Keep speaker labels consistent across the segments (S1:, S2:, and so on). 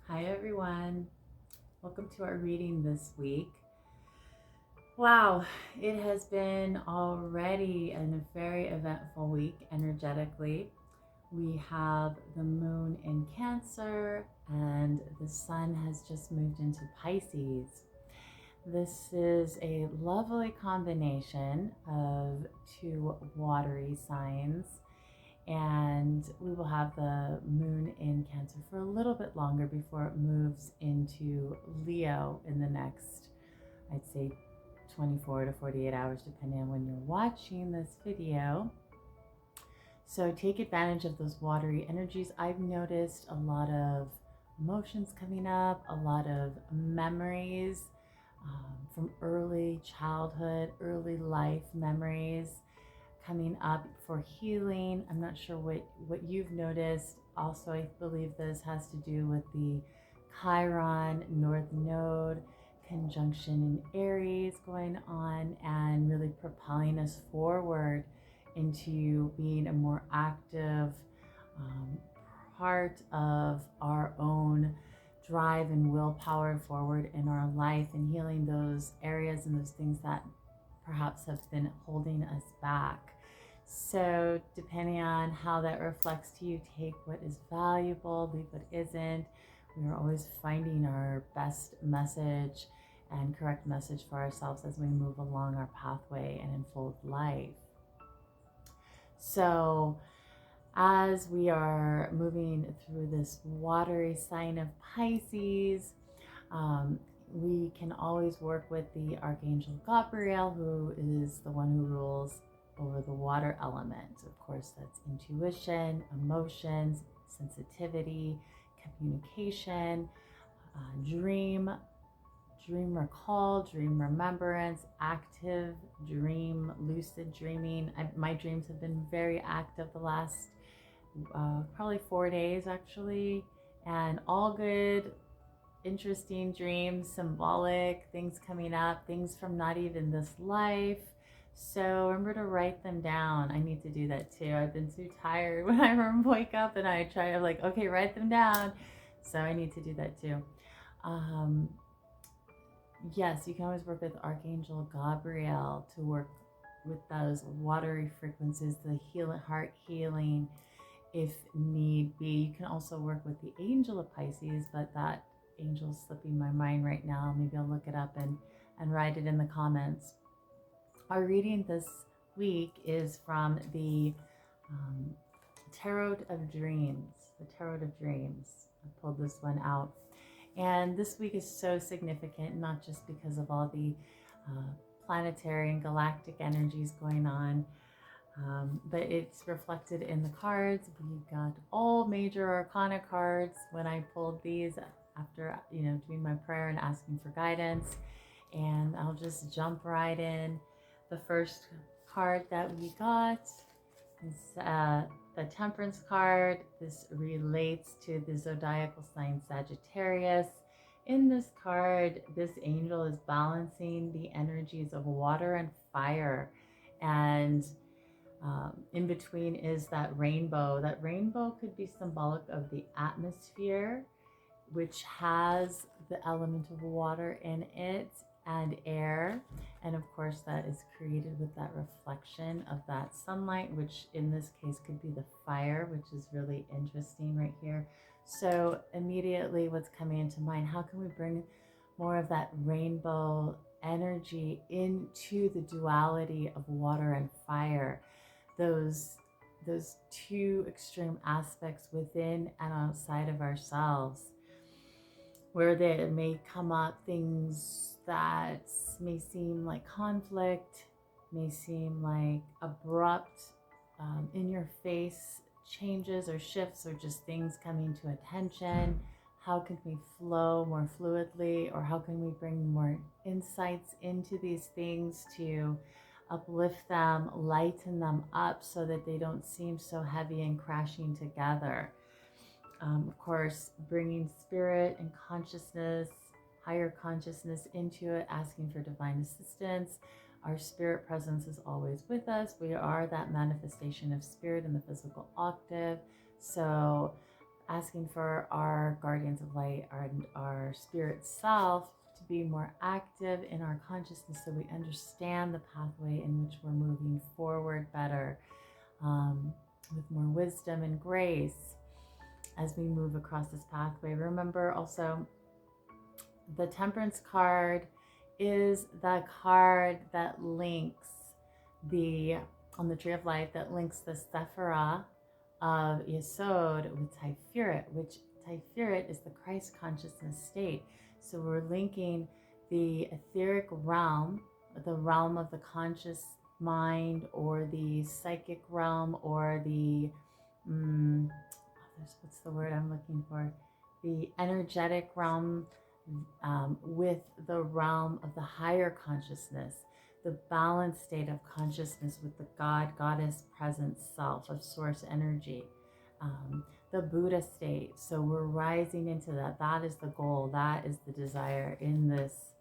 S1: Hi everyone, welcome to our reading this week. Wow, it has been already a very eventful week energetically. We have the moon in Cancer and the sun has just moved into Pisces. This is a lovely combination of two watery signs, and we will have the moon in Cancer for a little bit longer before it moves into Leo in the next, I'd say, 24 to 48 hours, depending on when you're watching this video. So take advantage of those watery energies. I've noticed a lot of emotions coming up, a lot of memories from early childhood, early life memories coming up for healing. I'm not sure what you've noticed. Also, I believe this has to do with the Chiron North Node conjunction in Aries going on and really propelling us forward into being a more active part of our own drive and willpower forward in our life and healing those areas and those things that perhaps have been holding us back. So depending on how that reflects to you, take what is valuable, leave what isn't. We are always finding our best message and correct message for ourselves as we move along our pathway and unfold life. So as we are moving through this watery sign of Pisces, we can always work with the Archangel Gabriel, who is the one who rules over the water element. Of course, that's intuition, emotions, sensitivity, communication, dream recall, dream remembrance, active dream, lucid dreaming. My dreams have been very active the last probably 4 days actually, and all good, interesting dreams, symbolic things coming up, things from not even this life. So remember to write them down. I need to do that too. I've been too tired when I wake up and I try to okay, write them down. So I need to do that too. Yes, you can always work with Archangel Gabriel to work with those watery frequencies, the heart healing if need be. You can also work with the angel of Pisces, but that angel's slipping my mind right now. Maybe I'll look it up and write it in the comments. Our reading this week is from the Tarot of Dreams. The Tarot of Dreams. I pulled this one out. And this week is so significant, not just because of all the planetary and galactic energies going on, but it's reflected in the cards. We got all major arcana cards when I pulled these after doing my prayer and asking for guidance. And I'll just jump right in. The first card that we got is the Temperance card. This relates to the zodiacal sign Sagittarius. In this card, this angel is balancing the energies of water and fire, and in between is that rainbow. That rainbow could be symbolic of the atmosphere, which has the element of water in it and air, and of course that is created with that reflection of that sunlight, which in this case could be the fire, which is really interesting right here. So immediately what's coming into mind, how can we bring more of that rainbow energy into the duality of water and fire, those two extreme aspects within and outside of ourselves, where there may come up things that may seem like conflict, may seem like abrupt, in your face changes or shifts, or just things coming to attention. How can we flow more fluidly, or how can we bring more insights into these things to uplift them, lighten them up so that they don't seem so heavy and crashing together? Of course, bringing spirit and consciousness, higher consciousness into it, asking for divine assistance. Our spirit presence is always with us. We are that manifestation of spirit in the physical octave. So asking for our guardians of light, our spirit self, to be more active in our consciousness so we understand the pathway in which we're moving forward better, with more wisdom and grace as we move across this pathway. Remember also, the Temperance card is the card that links on the Tree of Life, that links the Sephirah of Yesod with Tiferet, which Tiferet is the Christ consciousness state. So we're linking the etheric realm, the realm of the conscious mind, or the psychic realm, or the what's the word I'm looking for? The energetic realm, with the realm of the higher consciousness, the balanced state of consciousness with the God, Goddess, present self of source energy, the Buddha state. So we're rising into that. That is the goal. That is the desire in this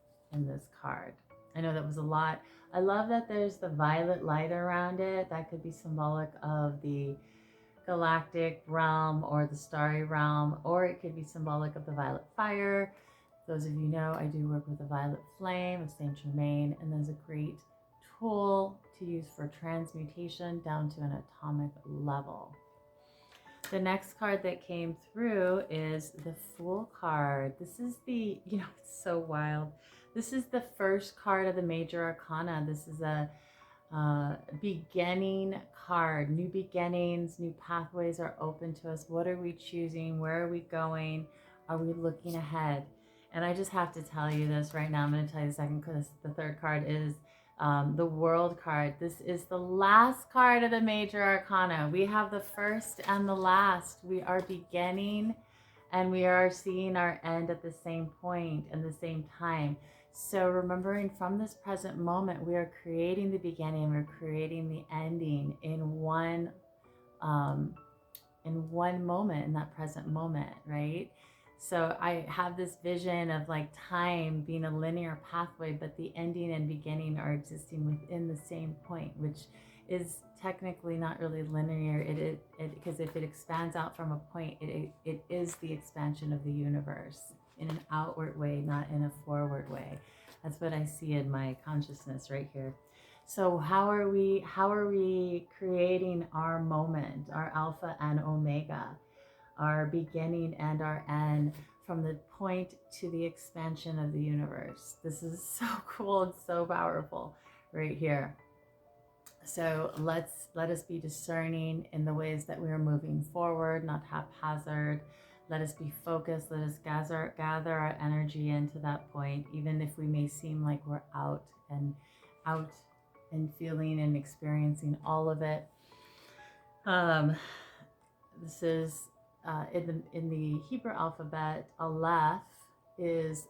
S1: card. I know that was a lot. I love that there's the violet light around it. That could be symbolic of the galactic realm or the starry realm, or it could be symbolic of the violet fire. Those of you know, I do work with the violet flame of Saint Germain, and there's a great tool to use for transmutation down to an atomic level. The next card that came through is the Fool card. This is the, it's so wild. This is the first card of the major arcana. This is a beginning card. New beginnings, new pathways are open to us. What are we choosing? Where are we going? Are we looking ahead? And I just have to tell you this right now. I'm going to tell you the second, because the third card is the World card. This is the last card of the major arcana. We have the first and the last. We are beginning and we are seeing our end at the same point and the same time. So remembering from this present moment, we are creating the beginning, we're creating the ending in one moment, in that present moment, right? So I have this vision of like time being a linear pathway, but the ending and beginning are existing within the same point, which is technically not really linear. Because if it expands out from a point, it is the expansion of the universe in an outward way, not in a forward way. That's what I see in my consciousness right here. So how are we creating our moment, our alpha and omega, our beginning and our end, from the point to the expansion of the universe? This is so cool and so powerful right here. So let us be discerning in the ways that we are moving forward, not haphazard. Let us be focused. Let us gather our energy into that point, even if we may seem like we're out and feeling and experiencing all of it. This is in the Hebrew alphabet. Aleph is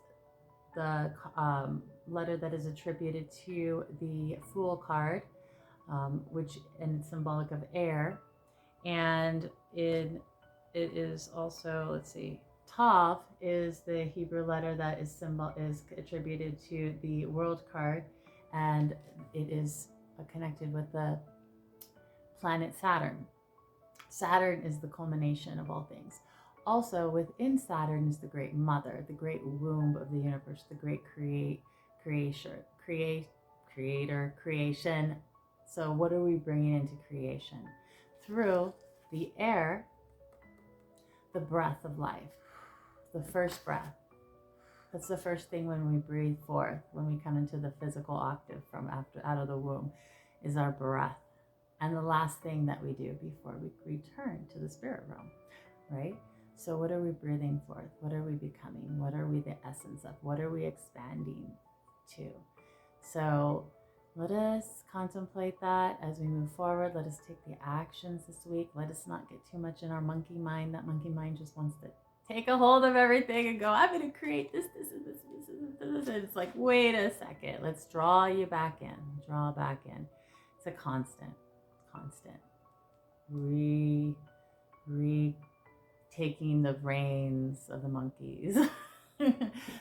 S1: the letter that is attributed to the Fool card, which and it's symbolic of air, and it is also, let's see, Tav is the Hebrew letter that is attributed to the World card, and it is connected with the planet Saturn. Saturn is the culmination of all things. Also within Saturn is the great mother, the great womb of the universe, the great creation. So what are we bringing into creation? Through the air, the breath of life, the first breath. That's the first thing when we breathe forth, when we come into the physical octave from out of the womb, is our breath. And the last thing that we do before we return to the spirit realm, right? So what are we breathing forth? What are we becoming? What are we the essence of? What are we expanding to? So let us contemplate that as we move forward. Let us take the actions this week. Let us not get too much in our monkey mind. That monkey mind just wants to take a hold of everything and go, I'm going to create this, and this. And it's like, wait a second. Let's draw you back in. Draw back in. It's a constant. Taking the reins of the monkeys.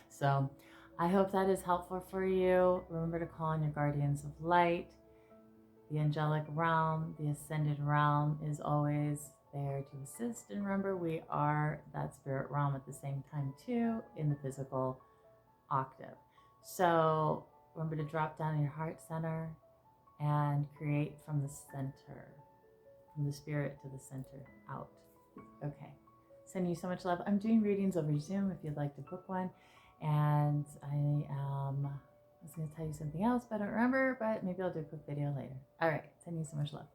S1: So I hope that is helpful for you. Remember to call on your guardians of light. The angelic realm, the ascended realm is always there to assist. And remember, we are that spirit realm at the same time too, in the physical octave. So remember to drop down in your heart center and create from the center, from the spirit to the center out. Okay. Sending you so much love. I'm doing readings over Zoom if you'd like to book one. And I was going to tell you something else, but I don't remember, but maybe I'll do a quick video later. All right. Sending you so much love.